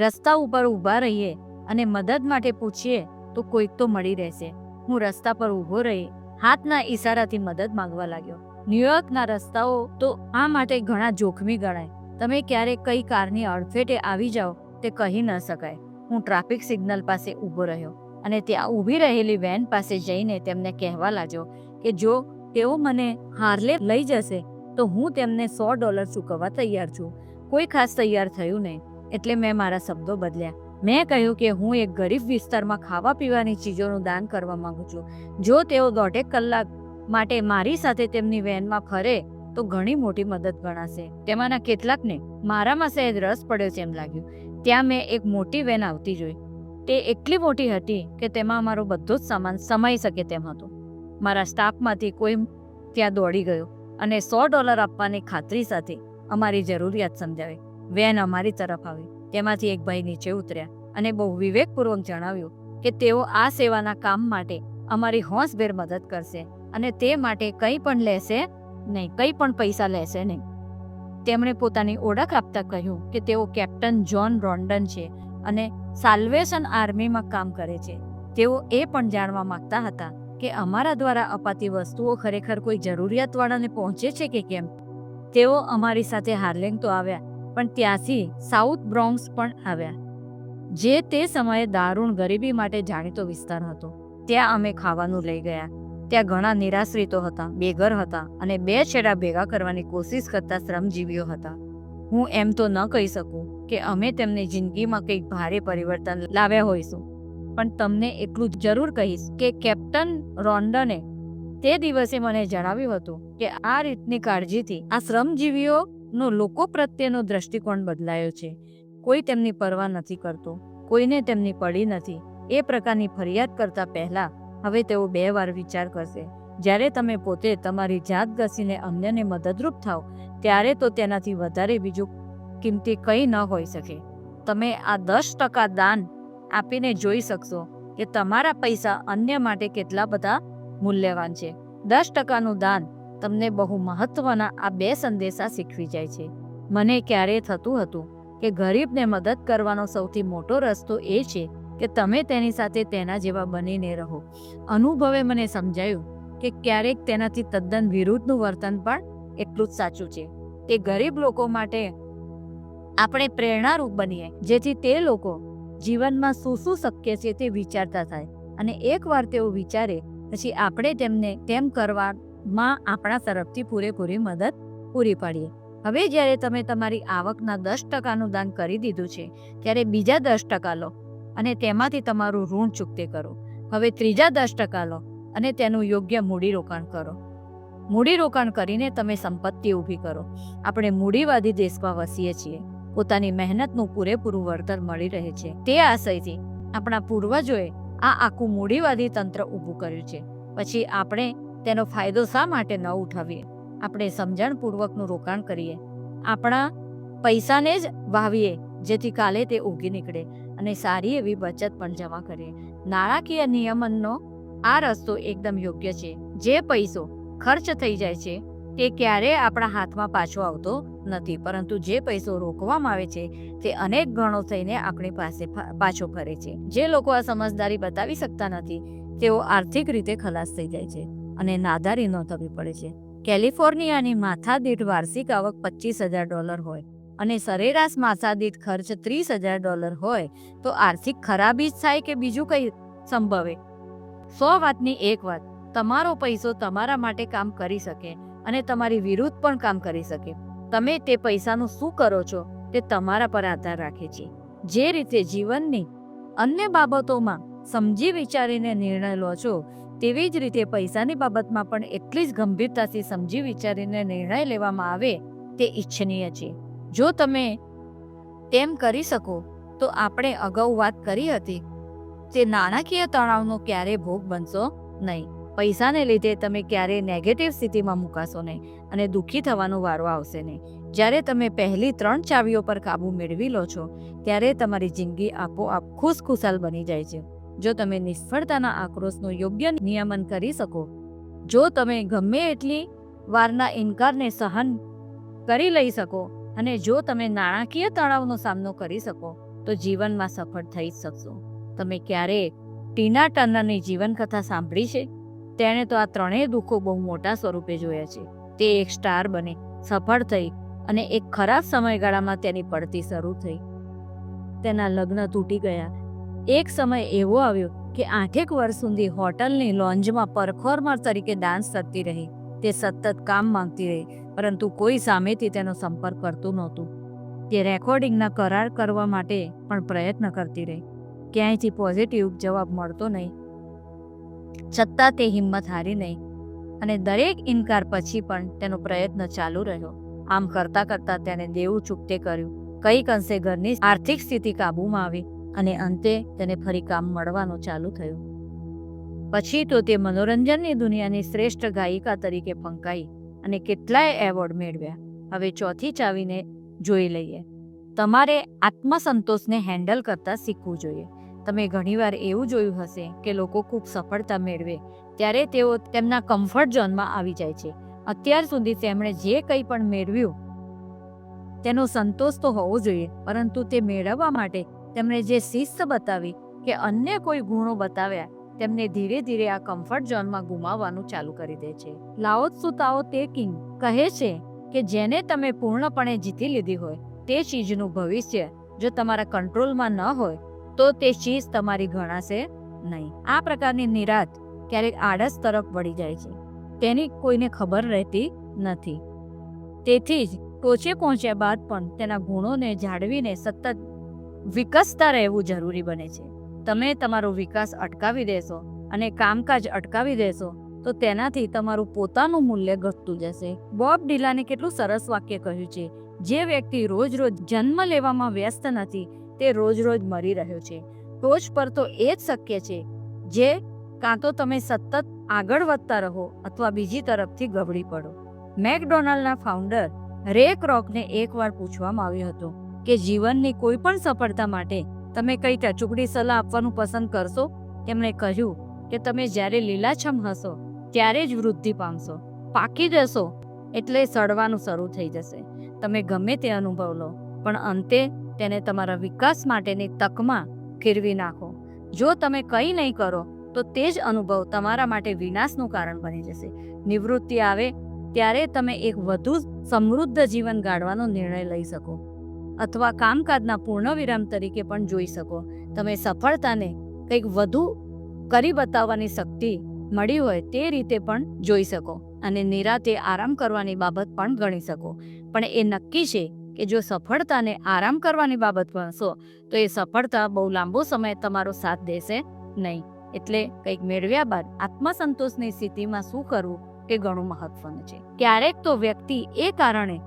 રસ્તા ઉપર ઊભા રહીએ અને મદદ માટે પૂછીએ તો કોઈક તો મળી રહેશે. હું રસ્તા પર ઊભો રહી હાથના ઈશારાથી મદદ માંગવા લાગ્યો. ન્યુયોર્કના રસ્તાઓ તો આ માટે ઘણા જોખમી ગણાય. તમે ક્યારેક કઈ કારની અડફેટે આવી જાઓ તે કહી ન શકાય. હું ટ્રાફિક સિગ્નલ પાસે ઊભો રહ્યો અને ત્યાં ઊભી રહેલી વેન પાસે જઈને તેમને કહેવા લાગ્યો કે જો તેઓ મને હાર્લે લઈ જશે તો હું તેમને $100 ચૂકવવા તૈયાર છું. કોઈ ખાસ તૈયાર થયું નહીં, એટલે મેં મારા શબ્દો બદલ્યા. મેં કહ્યું કે હું એક ગરીબ વિસ્તારમાં ખાવા પીવાની ચીજોનું દાન કરવા માંગુ છું. જો તેઓ 1.5 કલાક માટે મારી સાથે તેમની વેનમાં ફરે તો ઘણી મોટી મદદ ગણાશે. તેમાંના કેટલાકને મારામાં સહેજ રસ પડ્યો તેમ લાગ્યું. ત્યાં મેં એક મોટી વેન આવતી જોઈ. તે એટલી મોટી હતી કે તેમાં અમારો બધો જ સામાન સમાઈ શકે તેમ હતો. મારા સ્ટાફમાંથી કોઈ ત્યાં દોડી ગયો અને $100 આપવાની ખાતરી સાથે અમારી જરૂરિયાત સમજાવી. વેન અમારી તરફ આવી. તેમાંથી એક ભાઈ નીચે ઉતર્યા અને બહુ વિવેકપૂર્વક જણાવ્યું કે તેઓ આ સેવાના કામ માટે અમારી હોંશભેર મદદ કરશે અને તે માટે કંઈ પણ લેશે નહીં, કંઈ પણ પૈસા લેશે નહીં. તેમણે પોતાની ઓળખ આપતા કહ્યું કે તેઓ કેપ્ટન જ્હોન રોન્ડન છે અને સાલ્વેશન આર્મીમાં કામ કરે છે. તેઓ એ પણ જાણવા માંગતા હતા કે અમારા દ્વારા અપાતી વસ્તુઓ ખરેખર કોઈ જરૂરિયાતવાળાને પહોંચે છે કે કેમ. તેઓ અમારી સાથે હાર્લેમ તો આવ્યા, પણ ત્યાંથી સાઉથ બ્રોન્ક્સ પણ આવ્યા, જે તે સમયે દારૂણ ગરીબી માટે જાણીતો વિસ્તાર હતો. ત્યાં અમે ખાવાનું લઈ ગયા. ત્યાં ઘણા નિરાશ્રિતો હતા, બેઘર હતા અને 2 છેડા ભેગા કરવાની કોશિશ કરતા શ્રમજીવીઓ હતા. હું એમ તો ન કહી શકું કે અમે તેમની જિંદગીમાં કંઈક ભારે પરિવર્તન લાવ્યા હોઈશું, પણ તમને એટલું જરૂર કહીશ કે કેપ્ટન રોન્ડને તે દિવસે મને જણાવ્યું હતું કે આ રીતની કાળજીથી આ શ્રમજીવીઓનો લોકો પ્રત્યેનો દ્રષ્ટિકોણ બદલાયો છે. કોઈ તેમની પરવા નથી કરતો, કોઈને તેમની પડી નથી. એ પ્રકારની ફરિયાદ કરતા પહેલા હવે તેઓ 2 વાર વિચાર કરશે. જ્યારે તમે પોતે તમારી જાત ઘસીને અન્યને મદદરૂપ થાવ ત્યારે તો તેનાથી વધારે બીજું કિંમતી કંઈ ન હોઈ શકે. તમે આ 10% દાન આપીને જોઈ શકશો કે તમારા પૈસા અન્ય માટે કેટલા બધા મૂલ્યવાન છે. 10%નું દાન તમને બહુ મહત્વના આ 2 સંદેશા શીખવી જાય છે. મને ક્યારેય થતું હતું કે ગરીબને મદદ કરવાનો સૌથી મોટો રસ્તો એ છે કે તમે તેની સાથે તેના જેવા બનીને રહો. અનુભવે મને સમજાયું કે ક્યારેક તેનાથી તદ્દન વિરુદ્ધનું વર્તન પણ એટલું જ સાચું છે. તે ગરીબ લોકો માટે આપણે પ્રેરણારૂપ બનીએ, જેથી તે લોકો જીવનમાં શું શું શક્ય છે તે વિચારતા થાય અને એકવાર તેઓ વિચારે પછી આપણે તેમને તેમ કરવામાં આપણા તરફથી પૂરેપૂરી મદદ પૂરી પાડીએ. હવે જ્યારે તમે તમારી આવકના 10%નું દાન કરી દીધું છે ત્યારે બીજા 10% લો અને તેમાંથી તમારું ઋણ ચૂકતે કરો. હવે ત્રીજા 10% લો અને તેનું યોગ્ય મૂડીરોકાણ કરો. મૂડીરોકાણ કરીને તમે સંપત્તિ ઊભી કરો. આપણે મૂડીવાદી દેશમાં વસીએ છીએ. પોતાની મહેનતનું પૂરેપૂરું વળતર મળી રહે છે. તે આશયથી આપણા પૂર્વજોએ આ આખું મૂડીવાદી તંત્ર ઊભું કર્યું છે. પછી આપણે તેનો ફાયદો શા માટે ન ઉઠાવીએ? આપણે સમજણપૂર્વકનું રોકાણ કરીએ, આપણા પૈસાને જ વાવીએ, જેથી કાલે તે ઉગી નીકળે, અને સારી એવી બચત પણ જમા કરીએ. નાણાકીય નિયમનનો આ રસ્તો એકદમ યોગ્ય છે. જે પૈસો ખર્ચ થઈ જાય છે તે ક્યારેય આપણા હાથમાં પાછો આવતો નથી, પરંતુ જે પૈસો રોકવામાં આવે છે તે અનેક ગણો થઈને આપણી પાસે પાછો ફરે છે. જે લોકો આ સમજદારી બતાવી શકતા નથી તેઓ આર્થિક રીતે ખલાસ થઈ જાય છે અને નાદારી નોંધવી પડે છે. કેલિફોર્નિયાની માથાદીઠ વાર્ષિક આવક $25,000 હોય અને સરેરાશ માથાદીઠ ખર્ચ $30,000 હોય તો આર્થિક ખરાબી જ થાય કે બીજું કંઈ સંભવે? 100 વાતની એક વાત, તમારો પૈસો તમારા માટે કામ કરી શકે અને તમારી વિરુદ્ધ પણ કામ કરી શકે. તમે તે પૈસાનું શું કરો છો તે તમારા પર આધાર રાખે છે. જે રીતે જીવનની અન્ય બાબતોમાં સમજી વિચારીને નિર્ણય લો છો, તેવી જ રીતે પૈસાની બાબતમાં પણ એટલી જ ગંભીરતાથી સમજી વિચારીને નિર્ણય લેવામાં આવે તે ઈચ્છનીય છે. જો તમે તેમ કરી શકો તો આપણે અગાઉ વાત કરી હતી તે નાણાકીય તણાવનો ક્યારેય ભોગ બનશો નહીં. પૈસાને લીધે તમે ક્યારેય નેગેટિવ સ્થિતિમાં મુકાશો નહીં અને દુઃખી થવાનો વારો આવશે નહીં. જ્યારે તમે પહેલી 3 ચાવીઓ પર કાબુ મેળવી લો છો ત્યારે તમારી જિંદગી આપોઆપ ખુશખુશાલ બની જાય છે. જો તમે નિષ્ફળતાના આક્રોશનું યોગ્ય નિયમન કરી શકો, જો તમે ગમે એટલી વારના ઇનકારને સહન કરી લઈ શકો અને જો તમે નાણાકીય તણાવનો સામનો કરી શકો તો જીવનમાં સફળ થઈ જ શકશો. તમે ક્યારેય ટીના ટર્નરની જીવનકથા સાંભળી છે? તેણે તો આ ત્રણેય દુઃખો બહુ મોટા સ્વરૂપે જોયા છે. તે એક સ્ટાર બની, સફળ થઈ અને એક ખરાબ સમયગાળામાં તેની પડતી શરૂ થઈ. તેના લગ્ન તૂટી ગયા. એક સમય એવો આવ્યો કે 8 વર્ષ સુધી હોટલની લોન્જમાં પરફોર્મર તરીકે ડાન્સ કરતી રહી. તે સતત કામ માંગતી રહી, પરંતુ કોઈ સામેથી તેનો સંપર્ક કરતું નહોતું. તે રેકોર્ડિંગના કરાર કરવા માટે પણ પ્રયત્ન કરતી રહી. ક્યાંયથી પોઝિટિવ જવાબ મળતો નહીં, છતાં તે હિંમત હારી નહીં અને દરેક ઇનકાર પછી પણ તેનો પ્રયત્ન ચાલુ રહ્યો. આમ કરતાં કરતાં તેને દેવું ચૂકતે કર્યું. કંઈક અંશે ઘરની આર્થિક સ્થિતિ કાબૂમાં આવી અને અંતે તેને ફરી કામ મળવાનું ચાલુ થયું. પછી તો તે મનોરંજનની દુનિયાની શ્રેષ્ઠ ગાયિકા તરીકે ફંકાઈ અને કેટલાય એવોર્ડ મેળવ્યા. હવે ચોથી ચાવીને જોઈ લઈએ. તમારે આત્મસંતોષને હેન્ડલ કરતા શીખવું જોઈએ. તમે ઘણીવાર એવું જોયું હશે કે લોકો ખૂબ સફળતા મેળવે ત્યારે તેઓ તેમના કમ્ફર્ટ ઝોનમાં આવી જાય છે. અત્યાર સુધી તેમણે જે કંઈ પણ મેળવ્યું તેનો સંતોષ તો હોવો જોઈએ, પરંતુ તે મેળવવા માટે તેમણે જે શિસ્ત બતાવી કે અન્ય કોઈ ગુણો બતાવ્યા, તેમને ધીરે ધીરે આ કમ્ફર્ટ ઝોનમાં ગુમાવવાનું ચાલુ કરી દે છે. લાઓ ત્સુ તાઓ તે કિંગ કહે છે કે જેને તમે પૂર્ણપણે જીતી લીધી હોય તે ચીજનું ભવિષ્ય જો તમારા કંટ્રોલમાં ન હોય તો તે ચીજ તમારી ગણાશે નહીં. આ પ્રકારની નિરાશ ક્યારેક આળસ તરફ વળી જાય છે. તેની કોઈને ખબર રહેતી નથી. તેથી જ ટોચે પહોંચ્યા બાદ પણ તેના ગુણોને જાળવીને સતત વિકસતા રહેવું જરૂરી બને છે. તમે તમારો વિકાસ અટકાવી દેશો અને કામકાજ અટકાવી દેશો તો તેનાથી તમારું પોતાનું મૂલ્ય ઘટતું જશે. બોબ ડિલાને કેટલું સરસ વાક્ય કહ્યું છે, જે વ્યક્તિ રોજ રોજ જન્મ લેવામાં વ્યસ્ત નથી તે રોજ રોજ મરી રહ્યો છે. ટોચ પર તો એ જ શક્ય છે જે કાં તો તમે સતત આગળ વધતા રહો અથવા બીજી તરફથી ગબડી પડો. મેકડોનાલ્ડના ફાઉન્ડર રે ક્રોકને એકવાર પૂછવામાં આવ્યું હતું કે જીવનની કોઈ પણ સફળતા માટે તમે કઈ ટચુકડી સલાહ આપવાનું પસંદ કરશો? તેમણે કહ્યું કે તમે જ્યારે લીલાછમ હશો ત્યારે જ વૃદ્ધિ પામશો. પાકી જશો એટલે સડવાનું શરૂ થઈ જશે. તમે ગમે તે અનુભવ લો પણ અંતે તેને તમારા વિકાસ માટેની તકમાં ફેરવી નાખો. જો તમે કંઈ નહીં કરો તો તે જ અનુભવ તમારા માટે વિનાશનું કારણ બની જશે. નિવૃત્તિ આવે ત્યારે તમે એક વધુ સમૃદ્ધ જીવન ગાળવાનો નિર્ણય લઈ શકો અથવા કામકાજના પૂર્ણવિરામ તરીકે પણ જોઈ શકો. તમે સફળતાને કંઈક વધુ કરી બતાવવાની શક્તિ મળી હોય તે રીતે પણ જોઈ શકો અને નિરાતે આરામ કરવાની બાબત પણ ગણી શકો. પણ એ નક્કી છે કે જો સફળતાને આરામ કરવાની બાબત ગણશો તો એ સફળતા બહુ લાંબો સમય તમારો સાથ દેશે નહીં. એટલે કંઈક મેળવ્યા બાદ આત્મસંતોષની સ્થિતિમાં શું કરવું તે ઘણું મહત્વનું છે. ક્યારેક તો વ્યક્તિ એ કારણે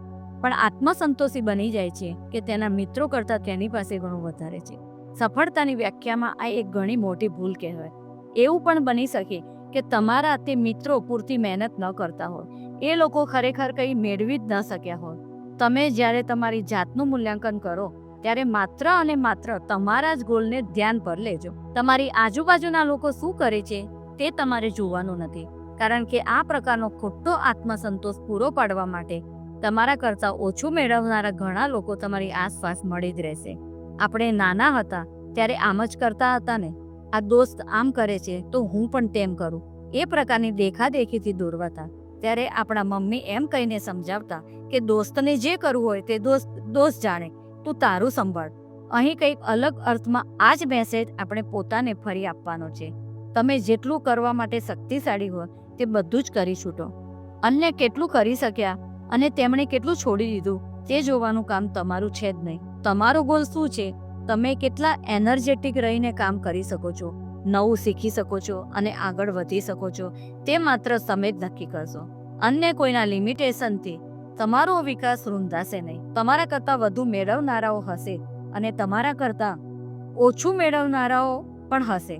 પણ આત્મસંતોષી બની જાય છે કે તેના મિત્રો કરતાં તેની પાસે ઘણું વધારે છે. સફળતાની વ્યાખ્યામાં આ એક ઘણી મોટી ભૂલ કહેવાય. એવું પણ બની શકે કે તમારા તે મિત્રો પૂરતી મહેનત ન કરતા હોય, એ લોકો ખરેખર કંઈ મેળવી જ ન શક્યા હોય. તમે જ્યારે તમારી જાતનું મૂલ્યાંકન કરો ત્યારે માત્ર અને માત્ર તમારા જ ગોલને ધ્યાન પર લેજો. તમારી આજુબાજુના લોકો શું કરે છે તે તમારે જોવાનું નથી, કારણ કે આ પ્રકારનો ખોટો આત્મસંતોષ પૂરો પાડવા માટે તમારા કરતાં ઓછું મેળવનારા ઘણા લોકો તમારી આસપાસ મળી જ રહેશે. આપણે નાના હતા ત્યારે આમ જ કરતા હતા ને, આ દોસ્ત આમ કરે છે તો હું પણ તેમ કરું, એ પ્રકારની દેખાદેખીથી દોરવાતા. ત્યારે આપણા મમ્મી એમ કહીને સમજાવતા કે દોસ્તને જે કરવું હોય તે દોસ્ત જાણે, તું તારું સંભાળ. અહીં કંઈક અલગ અર્થમાં આ જ મેસેજ આપણે પોતાને ફરી આપવાનો છે. તમે જેટલું કરવા માટે શક્તિશાળી હોય તે બધું જ કરી છૂટો. અન્ય કેટલું કરી શક્યા અને તેમણે કેટલું છોડી દીધું તે જોવાનું કામ તમારું છે જ નહીં. તમારો ગોલ શું છે, તમે કેટલા એનર્જેટિક રહીને કામ કરી શકો છો, નવું શીખી શકો છો અને આગળ વધી શકો છો, તે માત્ર તમે જ નક્કી કરશો. અન્ય કોઈના લિમિટેશનથી તમારો વિકાસ રૂંધાશે નહીં. તમારા કરતાં વધુ મેળવનારાઓ હશે અને તમારા કરતાં ઓછું મેળવનારાઓ પણ હશે.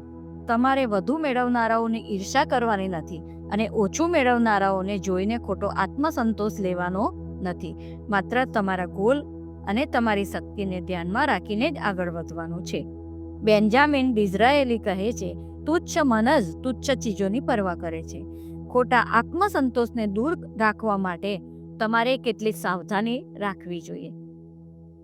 તમારે વધુ મેળવનારાઓની ઈર્ષા કરવાની નથી અને ઓછું મેળવનારાઓને જોઈને ખોટો આત્મસંતોષ લેવાનો નથી. માત્ર તમારા ગોલ અને તમારી શક્તિને ધ્યાનમાં રાખીને જ આગળ વધવાનું છે. બેન્જામિન ડિઝરાયેલી કહે છે, તુચ્છ મન જ તુચ્છ ચીજોની પરવા કરે છે. ખોટા આત્મસંતોષને દૂર રાખવા માટે તમારે કેટલીક સાવધાની રાખવી જોઈએ.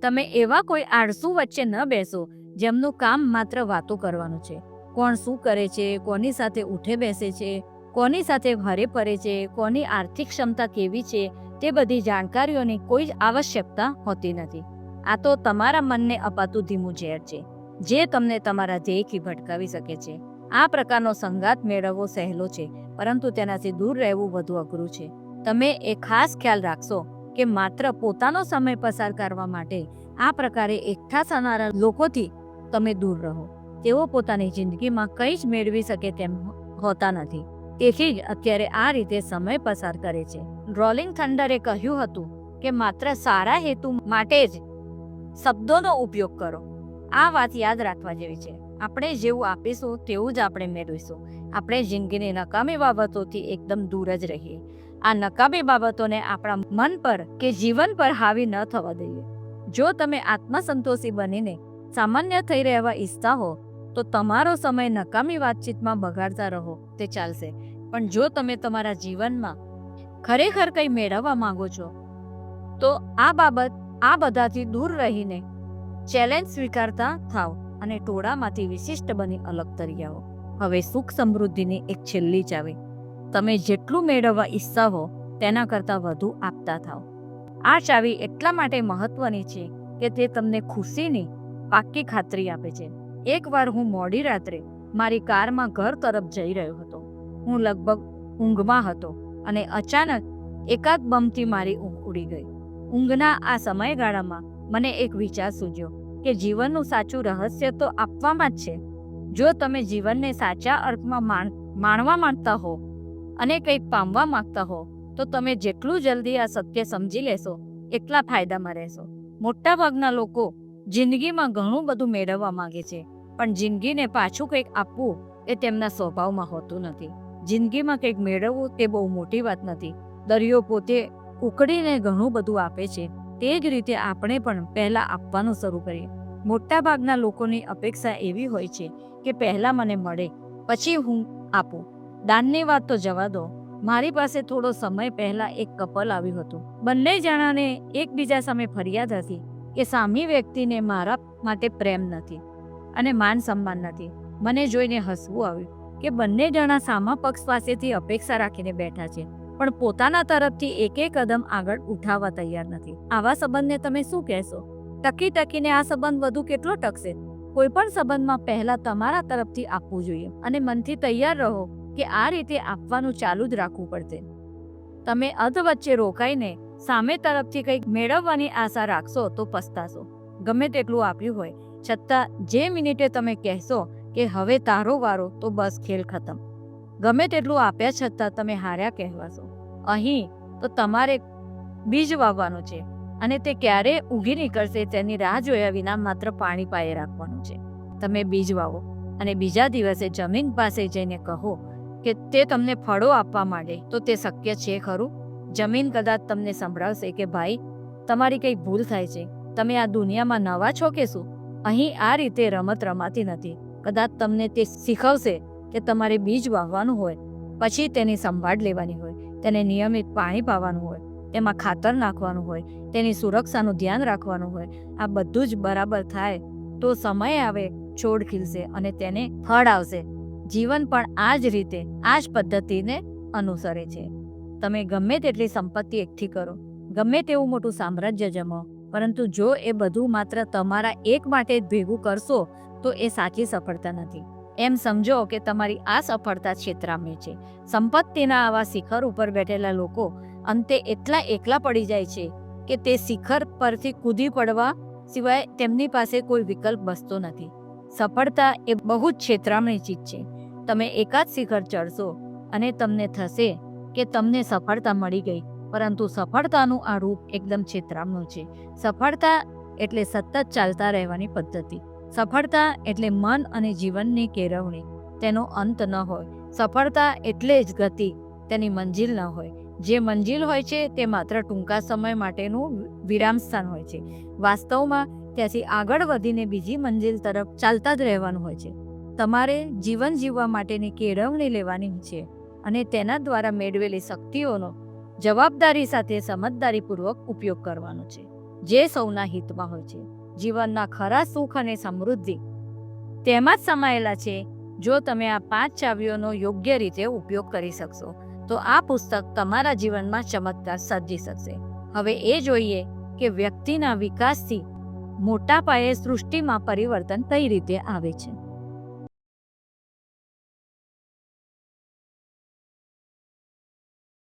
તમે એવા કોઈ આળસુ વચ્ચે ન બેસો જેમનું કામ માત્ર વાતો કરવાનું છે. કોણ શું કરે છે, કોની સાથે ઉઠે બેસે છે, કોની સાથે હરે ફરે છે, કોની આર્થિક ક્ષમતા કેવી છે, તે બધી જાણકારીઓની કોઈ જ આવશ્યકતા હોતી નથી. આ તો તમારા મનને અપાતું ધીમું ઝેર છે, જે તમને તમારા ધ્યેયથી ભટકાવી શકે છે. આ પ્રકારનો સંગાત મેળવવો સહેલો છે, પરંતુ તેનાથી દૂર રહેવું વધુ અઘરું છે. તમે એ ખાસ ખ્યાલ રાખશો કે માત્ર પોતાનો સમય પસાર કરવા માટે આ પ્રકારે એકઠા થનારા લોકોથી તમે દૂર રહો. તેઓ પોતાની જિંદગીમાં કંઈ જ મેળવી શકે તેમ હોતા નથી, તેથી જ અત્યારે આ રીતે સમય પસાર કરે છે. રોલિંગ થંડરે કહ્યું હતું કે માત્ર સારા હેતુ માટે જ શબ્દોનો ઉપયોગ કરો. આ વાત યાદ રાખવા જેવી છે. આપણે જેવું આપીશું તેવું જ આપણે મેળવીશું. આપણે જિંદગીની નકામી બાબતોથી એકદમ દૂર જ રહીએ. આ નકામી બાબતોને આપણા મન પર કે જીવન પર હાવી ન થવા દઈએ. જો તમે આત્મસંતોષી બનીને સામાન્ય થઈ રહેવા ઈચ્છતા હો તો તમારો સમય નકામી વાતચીતમાં બગાડતા રહો તે ચાલશે. પણ જો તમે તમારા જીવનમાં ખરેખર કંઈ મેળવવા માંગો છો તો આ બધાથી દૂર રહીને ચેલેન્જ સ્વીકારતા થાવ અને ટોળામાંથી વિશિષ્ટ બની અલગ તરી આવો. હવે સુખ સમૃદ્ધિની એક છેલ્લી ચાવી, તમે જેટલું મેળવવા ઈચ્છતા હો તેના કરતાં વધુ આપતા થાવ. આ ચાવી એટલા માટે મહત્વની છે કે તે તમને ખુશીની પાક્કી ખાતરી આપે છે. એકવાર હું મોડી રાત્રે મારી કારમાં ઘર તરફ જઈ રહ્યો હતો. હું લગભગ ઊંઘમાં હતો અને અચાનક એકાદ બમથી મારી ઊંઘ ઉડી ગઈ. ઊંઘના આ સમયગાળામાં મને એક વિચાર સૂઝ્યો કે જીવનનું સાચું રહસ્ય તો આપવામાં જ છે. જો તમે જીવનને સાચા અર્થમાં માણવા માંગતા હો અને કંઈક પામવા માંગતા હો તો તમે જેટલું જલ્દી આ સત્ય સમજી લેશો એટલા ફાયદામાં રહેશો. મોટાભાગના લોકો જિંદગીમાં ઘણું બધું મેળવવા માંગે છે, પણ જિંદગીને પાછું કંઈક આપવું એ તેમના સ્વભાવમાં હોતું નથી. જિંદગીમાં કંઈક મેળવવું તે બહુ મોટી વાત નથી. દરિયો પોતે ઉકળીને ઘણું બધું આપે છે, તે જ રીતે આપણે પણ પહેલાં આપવાનું શરૂ કરીએ. મોટાભાગના લોકોની અપેક્ષા એવી હોય છે કે પહેલાં મને મળે પછી હું આપું. દાનની વાત તો જવા દો. મારી પાસે થોડો સમય પહેલાં એક કપલ આવ્યું હતું. બંને જણાને એકબીજા સામે ફરિયાદ હતી કે સામી વ્યક્તિને મારા માટે પ્રેમ નથી અને માન સન્માન નથી. મને જોઈને હસવું આવ્યું કે બંને જણા સામા પક્ષ પાસેથી અપેક્ષા રાખીને બેઠા છે, પણ પોતાના તરફથી એક કદમ આગળ ઉઠાવવા તૈયાર નથી. આવા સંબંધને તમે શું કહેશો? ટકીને આ સંબંધ વધુ કેટલો ટકશે? કોઈ પણ સંબંધમાં પહેલા તમારા તરફથી આપવું જોઈએ અને મનથી તૈયાર રહો કે આ રીતે આપવાનું ચાલુ જ રાખવું પડશે. તમે અધ વચ્ચે રોકાઈને સામે તરફથી કંઈક મેળવવાની આશા રાખશો તો પસ્તાશો. ગમે તેટલું આપ્યું હોય છતાં જે મિનિટે તમે કહેશો કે હવે તારો વારો, તો બસ ખેલ ખતમ. ગમે તેટલું આપ્યા છતાં તમે હાર્યા કહેવાશો. અહીં તો તમારે બીજ વાવવાનું છે. અને તે ક્યારે ઉગી નીકળશે તેની રાહ જોયા વિના માત્ર પાણી પાયે રાખવાનું છે. તમે બીજ વાવો અને બીજા દિવસે જમીન પાસે જઈને કહો કે તે તમને ફળો આપવા માંડે તો તે શક્ય છે ખરું? જમીન કદાચ તમને સંભળાવશે કે ભાઈ, તમારી કંઈ ભૂલ થાય છે, તમે આ દુનિયામાં નવા છો કે શું? અહીં આ રીતે રમત રમાતી નથી. કદાચ તમને તે શીખવશે કે તમારે બીજ વાવવાનું હોય, પછી તેની સંભાળ લેવાની હોય, તેને નિયમિત પાણી પાવાનું હોય, તેમાં ખાતર નાખવાનું હોય, તેની સુરક્ષાનું ધ્યાન રાખવાનું હોય. આ બધું જ બરાબર થાય તો સમય આવે, છોડ ખીલશે અને તેને ફળ આવશે. જીવન પણ આ જ રીતે, આ જ પદ્ધતિને અનુસરે છે. તમે ગમે તેટલી સંપત્તિ એકઠી કરો, ગમે તેવું મોટું સામ્રાજ્ય જમાવો, પરંતુ જો એ બધું માત્ર તમારા એક માટે જ ભેગું કરશો તો એ સાચી સફળતા નથી. એમ સમજો કે તમારી આ સફળતા છેતરામણી છે. સંપત્તિના આવા શિખર ઉપર બેઠેલા લોકો અંતે એટલા એકલા પડી જાય છે કે તે શિખર પરથી કૂદી પડવા સિવાય તેમની પાસે કોઈ વિકલ્પ બચતો નથી. સફળતા એ બહુ જ છેતરામણી ચીજ છે. તમે એકાદ શિખર ચડશો અને તમને થશે કે તમને સફળતા મળી ગઈ, પરંતુ સફળતાનું આ રૂપ એકદમ છેતરામણું છે. સફળતા એટલે સતત ચાલતા રહેવાની પદ્ધતિ. સફળતા એટલે મન અને જીવનની કેળવણી, તેનો અંત ન હોય. સફળતા એટલે જ ગતિ, તેની મંજિલ ન હોય. જે મંજિલ હોય છે તે માત્ર ટૂંકા સમય માટેનું વિરામ સ્થાન હોય છે. વાસ્તવમાં ત્યાંથી આગળ વધીને બીજી મંજિલ તરફ ચાલતા જ રહેવાનું હોય છે. તમારે જીવન જીવવા માટેની કેળવણી લેવાની છે અને તેના દ્વારા મેળવેલી શક્તિઓનો જવાબદારી સાથે સમજદારીપૂર્વક ઉપયોગ કરવાનો છે, જે સૌના હિતમાં હોય છે. જીવનના ખરા સુખ અને સમૃદ્ધિ તેમાં જ સમાયેલા છે. જો તમે આ 5 ચાવીઓનો યોગ્ય રીતે ઉપયોગ કરી શકશો તો આ પુસ્તક તમારા જીવનમાં ચમત્કાર સર્જી શકશે. હવે એ જોઈએ કે વ્યક્તિના વિકાસથી મોટા પાયે સૃષ્ટિમાં પરિવર્તન કઈ રીતે આવે છે.